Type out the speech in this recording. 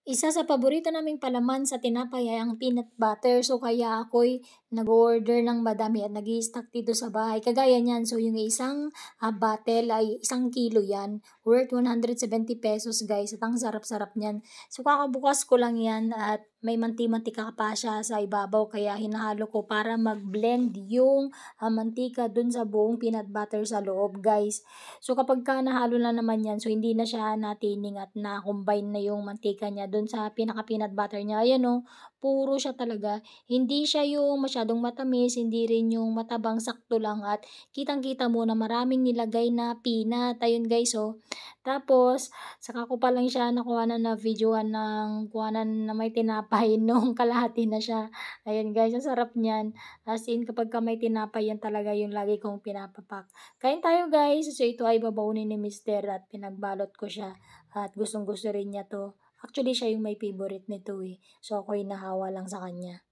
Isa sa paborito naming palaman sa tinapay ay ang peanut butter. So, kaya ako'y nag-order ng madami at nag stock dito sa bahay. Kagaya niyan, so yung isang bottle ay 1 kilo yan. Worth 170 pesos guys. At ang sarap-sarap niyan. So, kakabukas ko lang yan at may mantika pa siya sa ibabaw. Kaya hinahalo ko para mag-blend yung mantika dun sa buong peanut butter sa loob guys. So, kapag ka nahalo na naman yan, so hindi na siya natining at na-combine na yung mantika niya dun sa pinaka-peanut butter niya. Ayan o, puro siya talaga. Hindi siya yung masyadong matamis, hindi rin yung matabang, sakto lang at kitang-kita mo na maraming nilagay na peanut. Ayun guys, oh. Tapos, saka ko pa lang siya nakuhanan na videoan ng kuhanan na may tinapay nung kalahati na siya. Ayun guys, ang sarap niyan. As in, kapag ka may tinapay, yan talaga yung lagi kong pinapapak. Kain tayo guys. So ito ay babaunin ni Mister at pinagbalot ko siya at gustong gusto rin niya to. Actually siya yung may favorite nito eh. So ako'y nahawa lang sa kanya.